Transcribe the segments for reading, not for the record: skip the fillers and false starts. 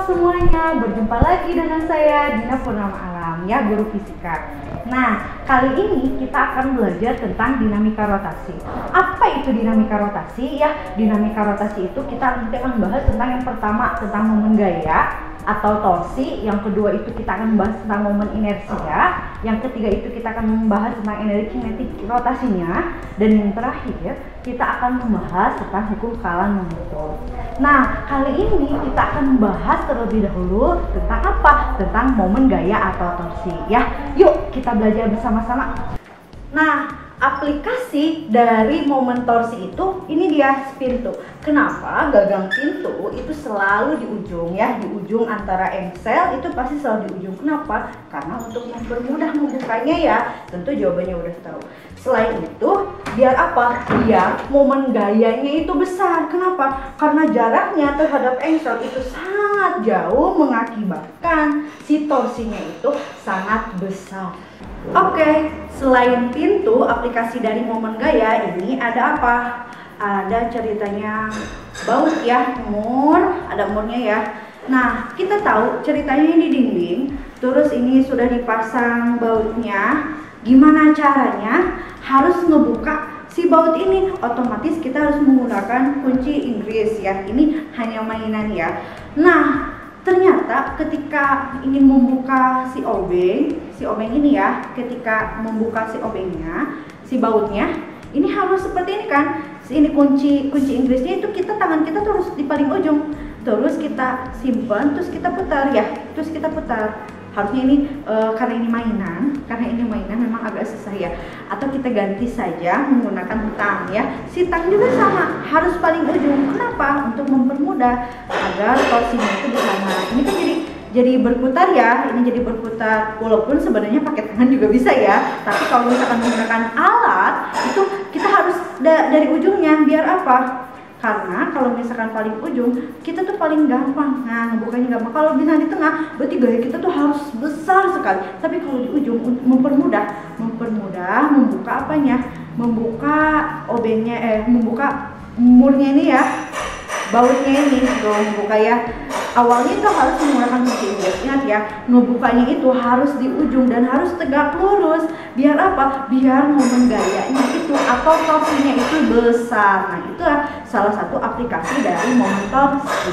semuanya, berjumpa lagi dengan saya Dina Purnama Alam, ya guru fisika. Nah, kali ini kita akan belajar tentang dinamika rotasi. Apa itu dinamika rotasi? Ya, dinamika rotasi itu kita nanti akan bahas tentang yang pertama tentang momen gaya atau torsi, yang kedua itu kita akan membahas tentang momen inersia, yang ketiga itu kita akan membahas tentang energi kinetik rotasinya, dan yang terakhir kita akan membahas tentang hukum kekalan momentum. Nah, kali ini kita akan membahas terlebih dahulu tentang apa? Tentang momen gaya atau torsi, ya. Yuk kita belajar bersama-sama. Nah, aplikasi dari momen torsi itu, ini dia pintu. Kenapa gagang pintu itu selalu di ujung, ya, di ujung antara engsel itu pasti selalu di ujung. Kenapa? Karena untuk mempermudah membukanya, ya. Tentu jawabannya udah tahu. Selain itu, biar apa? Biar momen gayanya itu besar. Kenapa? Karena jaraknya terhadap engsel itu sangat jauh, mengakibatkan si torsinya itu sangat besar. Oke, selain pintu, aplikasi dari momen gaya ini ada apa? Ada ceritanya baut, ya, ada murnya, ya. Nah, kita tahu ceritanya ini dinding, terus ini sudah dipasang bautnya. Gimana caranya? Harus ngebuka si baut ini. Otomatis kita harus menggunakan kunci Inggris, ya. Ini hanya mainan, ya. Nah, ternyata ketika ingin membuka si obeng ini, ya, ketika membuka si obengnya, si bautnya, ini harus seperti ini kan. Ini kunci Inggrisnya itu tangan kita terus di paling ujung. Terus kita simpan, terus kita putar, ya. Terus kita putar. Harusnya ini karena ini mainan memang agak susah, ya. Atau kita ganti saja menggunakan tang, ya. Si tang juga sama, harus paling ujung. Kenapa? Untuk mempermudah agar torsinya itu bersama. Ini kan jadi berputar, ya. Ini jadi berputar, walaupun sebenarnya pakai tangan juga bisa, ya. Tapi kalau misalkan menggunakan alat itu kita harus dari ujungnya. Biar apa? Karena kalau misalkan paling ujung, kita tuh paling gampang. Nah, ngebukanya gampang. Kalau bisa di tengah, berarti gaya kita tuh harus besar sekali. Tapi kalau di ujung, mempermudah membuka apanya? Membuka obengnya, membuka murnya ini, ya. Bautnya ini tuh membuka, ya. Awalnya itu harus menggunakan kunci Inggris. Ingat, ya, ngebukanya itu harus di ujung dan harus tegak lurus. Biar apa? Biar momen gayanya itu atau torsinya itu besar. Nah, itu salah satu aplikasi dari momen torsi.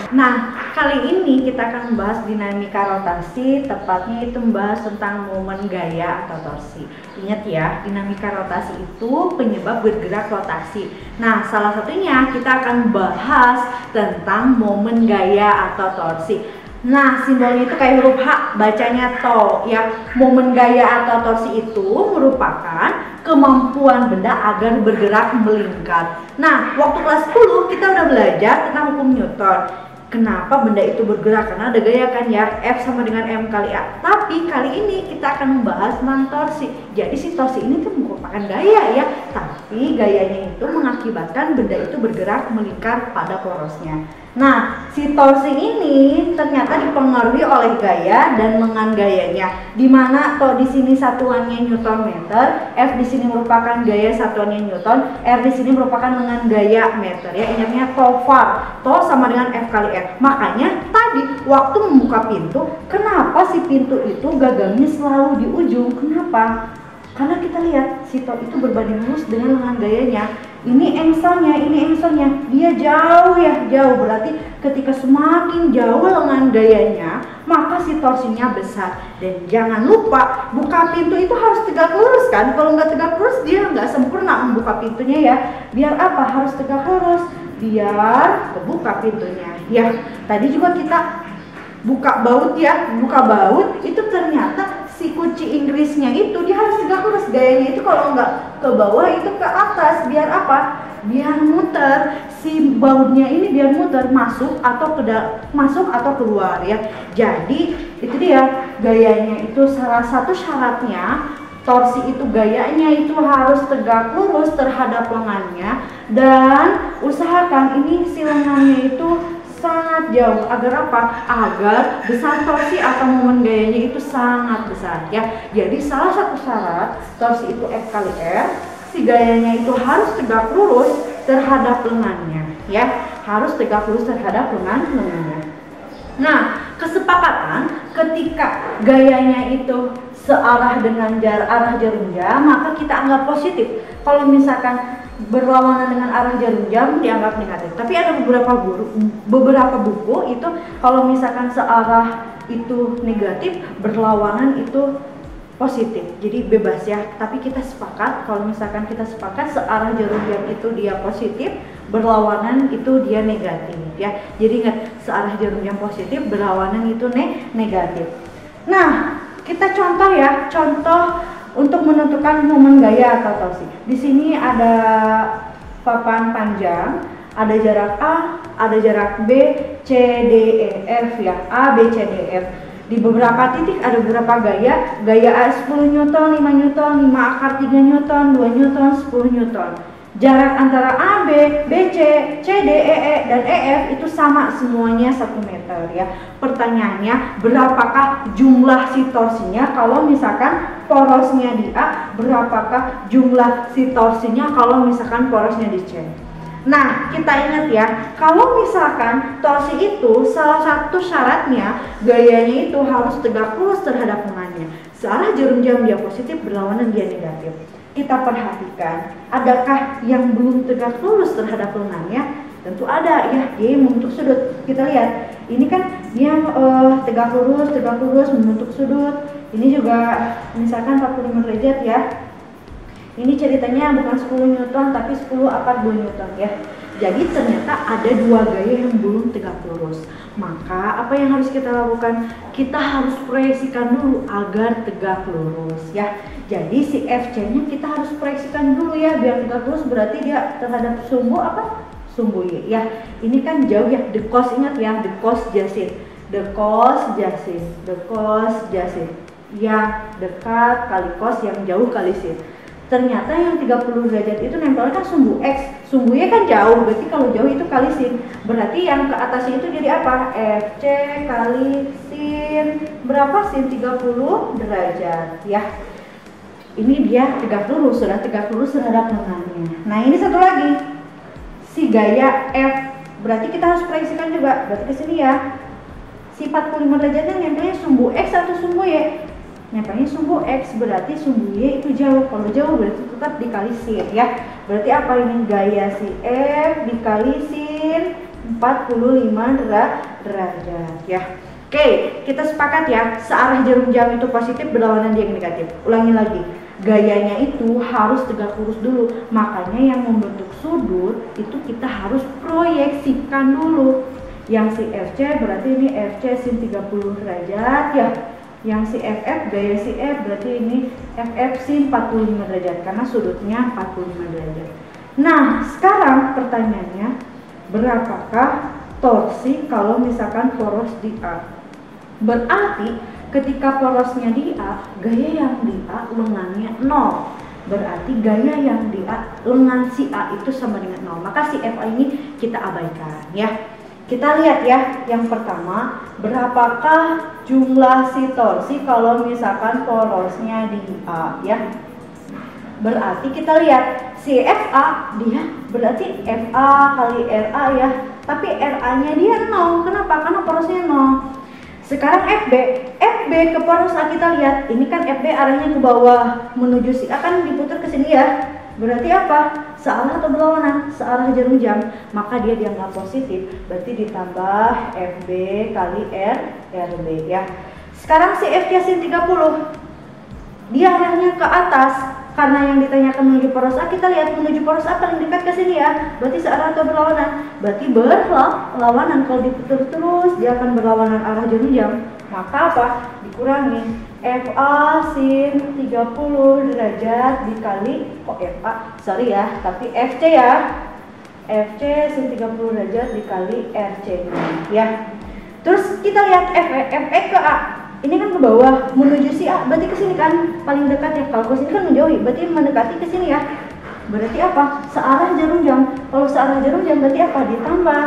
Nah, kali ini kita akan membahas dinamika rotasi, tepatnya itu membahas tentang momen gaya atau torsi. Ingat, ya, dinamika rotasi itu penyebab bergerak rotasi. Nah, salah satunya kita akan bahas tentang momen gaya atau torsi. Nah, simbolnya itu kayak huruf H, bacanya to, ya. Momen gaya atau torsi itu merupakan kemampuan benda agar bergerak melingkar. Nah, waktu kelas 10 kita udah belajar tentang hukum Newton. Kenapa benda itu bergerak? Karena ada gaya, kan, ya. F sama dengan M kali A. Tapi kali ini kita akan membahas tentang torsi. Jadi si torsi ini tuh merupakan gaya, ya. Tapi gayanya itu mengakibatkan benda itu bergerak melingkar pada porosnya. Nah, si torsi ini ternyata dipengaruhi oleh gaya dan lengan gayanya. Dimana toh di sini satuannya Newton meter, F di sini merupakan gaya satuannya Newton, R di sini merupakan lengan gaya meter, ya. Ingatnya to var, to sama dengan F kali R. Makanya tadi waktu membuka pintu, kenapa si pintu itu gagangnya selalu di ujung? Kenapa? Karena kita lihat si to itu berbanding lurus dengan lengan gayanya. Ini engselnya, dia jauh, ya, jauh. Berarti ketika semakin jauh lengan gayanya, maka si torsinya besar. Dan jangan lupa, buka pintu itu harus tegak lurus, kan? Kalau nggak tegak lurus, dia nggak sempurna membuka pintunya, ya. Biar apa? Harus tegak lurus, biar kebuka pintunya, ya. Tadi juga kita buka baut, ya. Buka baut itu ternyata si kunci Inggrisnya itu dia harus tegak lurus. Gayanya itu kalau nggak ke bawah itu ke atas. Biar apa? Biar muter. Si bautnya ini biar muter masuk atau keluar, ya. Jadi itu dia gayanya itu salah satu syaratnya. Torsi itu gayanya itu harus tegak lurus terhadap lengannya, dan usahakan ini si lengannya itu sangat jauh. Agar apa? Agar besar torsi atau momen gayanya itu sangat besar, ya. Jadi salah satu syarat torsi itu F kali R, si gayanya itu harus tegak lurus terhadap lengannya, ya. Harus tegak lurus terhadap lengannya. Nah, kesepakatan ketika gayanya itu searah dengan arah jarum jam, maka kita anggap positif. Kalau misalkan berlawanan dengan arah jarum jam dianggap negatif. Tapi ada beberapa buku itu kalau misalkan searah itu negatif, berlawanan itu positif. Jadi bebas ya. Tapi kita sepakat kalau misalkan kita sepakat searah jarum jam itu dia positif, berlawanan itu dia negatif ya. Jadi ingat, searah jarum jam positif, berlawanan itu negatif. Nah, kita contoh ya, contoh untuk menentukan momen gaya atau torsi. Di sini ada papan panjang, ada jarak A, ada jarak B, C, D, E, F ya. A, B, C, D, F. Di beberapa titik ada beberapa gaya. Gaya A 10 Newton, 5 Newton, 5 akar 3 Newton, 2 Newton, 10 Newton. Jarak antara A, B, C, C, D, E, dan E, F itu sama semuanya 1 meter ya. Pertanyaannya, berapakah jumlah si torsinya kalau misalkan porosnya di A, berapakah jumlah si torsinya kalau misalkan porosnya di C. Nah, kita ingat ya, kalau misalkan torsi itu salah satu syaratnya gayanya itu harus tegak lurus terhadap lengannya. Searah jarum jam dia positif, berlawanan dia negatif. Kita perhatikan, adakah yang belum tegak lurus terhadap lengannya? Tentu ada ya, dia membentuk sudut. Kita lihat, ini kan dia tegak lurus membentuk sudut. Ini juga misalkan 45 derajat ya. Ini ceritanya bukan 10 Newton tapi 10 akar 2 Newton ya. Jadi ternyata ada dua gaya yang belum tegak lurus. Maka apa yang harus kita lakukan? Kita harus proyeksikan dulu agar tegak lurus ya. Jadi si FC-nya kita harus proyeksikan dulu ya biar tegak lurus, berarti dia terhadap sumbu apa? Sumbu Y ya. Ini kan jauh ya, the cos, ingat ya, the cos jasin. The cos jasin, the cos jasin. Yang dekat kali cos, yang jauh kali sin. Ternyata yang 30 derajat itu nempel kan sumbu X, sumbu Y kan jauh, berarti kalau jauh itu kali sin. Berarti yang ke atasnya itu jadi apa? FC kali sin, berapa sin? 30 derajat ya. Ini dia tegak lurus, sudah tegak lurus terhadap lengannya. Nah ini satu lagi, si gaya F, berarti kita harus proyeksikan juga, berarti ke sini ya. Si 45 derajatnya nempelnya sumbu X atau sumbu Y? Nempelnya sumbu X, berarti sumbu Y itu jauh. Kalau jauh berarti tetap dikali sin ya. Berarti apa ini? Gaya si F dikali sin 45 derajat ya. Oke, kita sepakat ya, searah jarum jam itu positif, berlawanan dia negatif. Ulangi lagi, gayanya itu harus tegak lurus dulu. Makanya yang membentuk sudut itu kita harus proyeksikan dulu. Yang si FC berarti ini FC sin 30 derajat ya. Yang si FF, gaya si F berarti ini FF sin 45 derajat karena sudutnya 45 derajat. Nah, sekarang pertanyaannya, berapakah torsi kalau misalkan poros di A? Berarti ketika porosnya di A, gaya yang di A lengannya 0. Berarti gaya yang di A, lengan si A itu sama dengan 0. Maka si FA ini kita abaikan ya. Kita lihat ya, yang pertama, berapakah jumlah si torsi kalau misalkan porosnya di A ya. Berarti kita lihat si FA dia berarti FA kali RA ya. Tapi RA-nya dia 0. Kenapa? Karena porosnya 0. Sekarang FB ke poros A kita lihat, ini kan FB arahnya ke bawah menuju si A kan diputar ke sini ya. Berarti apa? Searah atau berlawanan? Searah jarum jam, maka dia dianggap positif. Berarti ditambah FB kali RB ya. Sekarang si F sin 30, dia arahnya ke atas. Karena yang ditanyakan menuju poros A, kita lihat menuju poros A paling dekat ke sini ya. Berarti searah atau berlawanan? Berarti berlawanan. Kalau diputar terus, dia akan berlawanan arah jarum jam. Maka apa? Dikurangi FA sin 30 derajat dikali sorry ya, tapi FC ya. FC sin 30 derajat dikali RC ya. Terus kita lihat FE ke A. Ini kan ke bawah menuju si A, berarti ke sini kan paling dekat ya. Kalau ke sini kan menjauhi, berarti mendekati ke sini ya. Berarti apa? Searah jarum jam. Kalau searah jarum jam berarti apa? Ditambah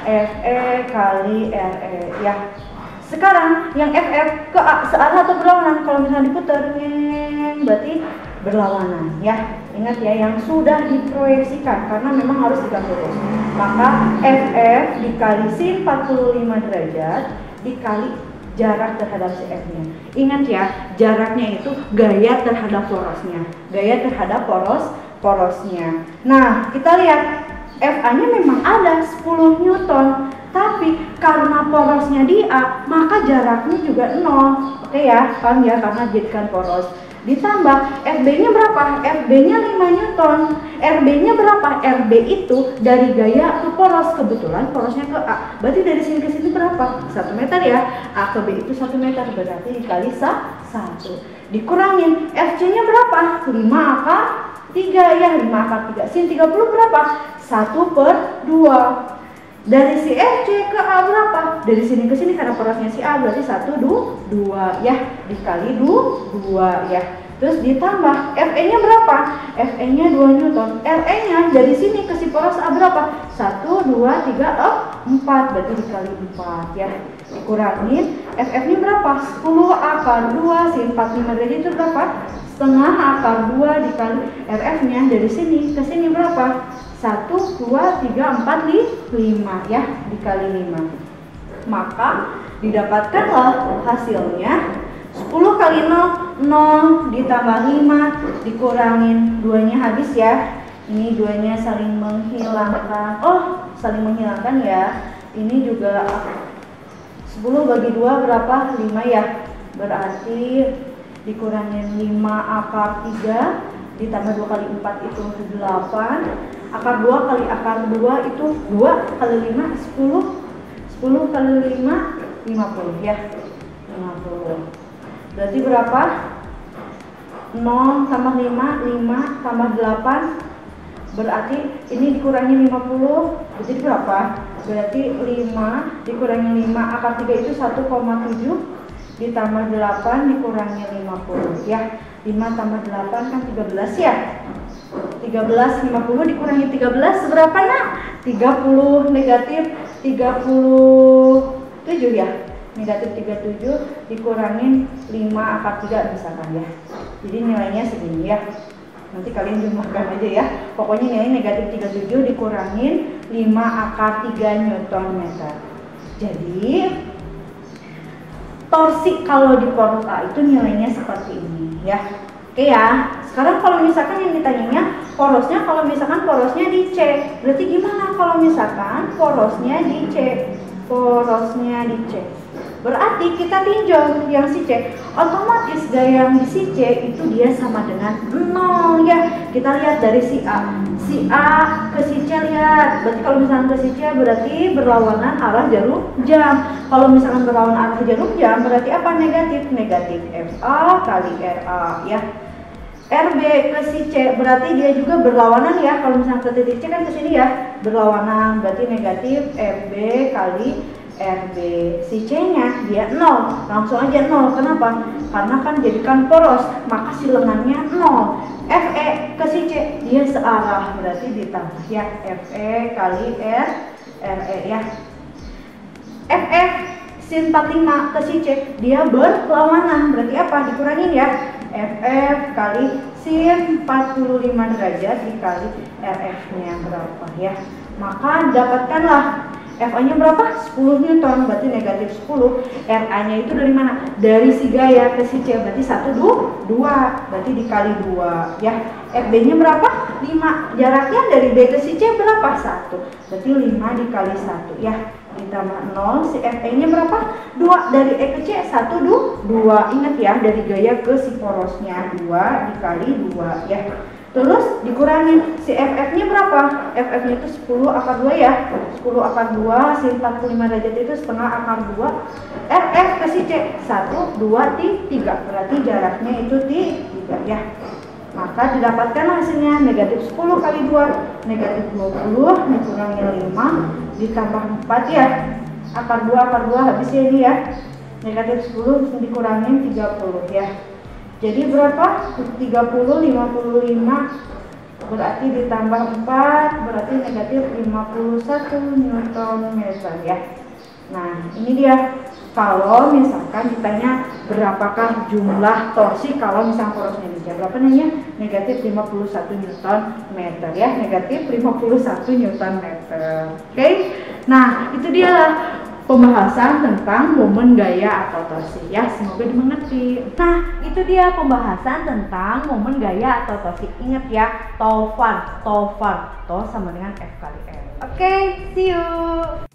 FE kali RE ya. Sekarang yang FF ke A, searah atau berlawanan? Kalau misalnya diputar, berarti berlawanan ya. Ingat ya, yang sudah diproyeksikan karena memang harus tegak lurus. Maka FF dikali sin 45 derajat dikali jarak terhadap si F-nya. Ingat ya, jaraknya itu gaya terhadap porosnya. Gaya terhadap porosnya. Nah, kita lihat FA-nya memang ada 10 Newton, tapi karena porosnya di A, maka jaraknya juga 0. Oke ya, paham ya, karena jadikan poros. Ditambah FB-nya berapa? FB-nya 5 Newton. RB-nya berapa? RB itu dari gaya ke poros, kebetulan porosnya ke A. Berarti dari sini ke sini berapa? 1 meter ya. A ke B itu 1 meter, berarti dikali 1. Dikurangin FC-nya berapa? 5 akar 3 ya, 5 akar 3. Sin 30 berapa? 1/2. Dari si FC ke A berapa? Dari sini ke sini karena porosnya si A berarti 2 ya, dikali 2 ya. Terus ditambah FE-nya berapa? FE-nya 2 Newton. RE-nya dari sini ke si poros A berapa? 1, 2, 3, 4. Berarti dikali 4 ya. Dikurangin FF-nya berapa? 10 akar 2 sin 45 derajat itu berapa? Setengah akar 2 dikali RF-nya dari sini ke sini berapa? 1, 2, 3, 4, 5 ya, dikali 5. Maka didapatkanlah hasilnya 10 kali 0, 0 ditambah 5 dikurangin 2-nya habis ya. Ini 2-nya saling menghilangkan. Oh, saling menghilangkan ya. Ini juga 10 bagi 2 berapa? 5 ya. Berarti dikurangin 5 akar 3 ditambah 2 kali 4 itu 8. Akar 2 kali akar 2 itu 2 kali 5 10. 10 kali 5 50 ya. 50. Berarti berapa? 0 tambah 5 tambah 8. Berarti ini dikurangi 50. Jadi berapa? Berarti 5 dikurangi 5 akar 3 itu 1,7 ditambah 8 dikurangi 50 ya. 5 tambah 8 kan 13 ya. 13, 50 dikurangi 13 seberapa nak? 30 negatif 37 ya. Negatif 37 dikurangin 5 akar 3 misalkan ya. Jadi nilainya segini ya. Nanti kalian jumlahkan aja ya. Pokoknya nilai negatif 37 dikurangin 5 akar 3 Newton meter. Jadi torsi kalau di poros A itu nilainya seperti ini ya. Oke ya. Sekarang kalau misalkan yang ditanyanya porosnya, kalau misalkan porosnya di C, berarti gimana kalau misalkan porosnya di C? Porosnya di C. Berarti kita tinjau yang si C. Otomatis gaya yang di si C itu dia sama dengan 0 ya. Kita lihat dari si A. Si A ke si C lihat. Berarti kalau misalkan ke si C berarti berlawanan arah jarum jam. Kalau misalkan berlawanan arah jarum jam berarti apa? Negatif. Negatif FA kali RA ya. RB ke si C berarti dia juga berlawanan ya. Kalau misalnya ke titik C kan ke sini ya, berlawanan, berarti negatif FB kali RB. Si C-nya dia 0, langsung aja 0. Kenapa? Karena kan jadikan poros, maka si lengannya 0. FE ke si C dia searah, berarti ditambah ya FE kali RE ya. FF sin 45 ke si C dia berlawanan, berarti apa? Dikurangin ya. FF kali sin 45 derajat dikali RF-nya berapa ya. Maka dapatkanlah FA-nya berapa? 10 Newton, berarti negatif 10. RA-nya itu dari mana? Dari si gaya ke si C, berarti 1, 2, berarti dikali 2 ya. FB-nya berapa? 5. Jaraknya dari B ke si C berapa? 1. Berarti 5 dikali 1 ya. Ditambah 0, si FE-nya berapa? 2. Dari E ke C 1, 2. Ingat ya, dari gaya ke si porosnya 2 dikali 2 ya. Terus dikurangin si FF-nya berapa? FF-nya itu 10 akar 2 ya. 10 akar 2 sin 45 derajat itu setengah akar 2. RF ke si C 1, 2, 3. Berarti jaraknya itu 3 ya. Maka didapatkan hasilnya negatif 10 kali 2 negatif 20 dikurangi 5 ditambah 4 ya. Akar 2 habis ya ini ya. Negatif 10 dikurangin 30 ya. Jadi berapa? 30, 55 berarti ditambah 4 berarti negatif 51 Newton meter ya. Nah ini dia. Kalau misalkan ditanya berapakah jumlah torsi kalau misalkan porosnya di C, berapa nanya? Negatif 51 Newton meter ya. Negatif 51 Newton meter. Oke. Nah itu dia pembahasan tentang momen gaya atau torsi ya, semoga dimengerti. Nah, itu dia pembahasan tentang momen gaya atau torsi. Ingat ya, tofar, to sama dengan F kali F. Oke, see you.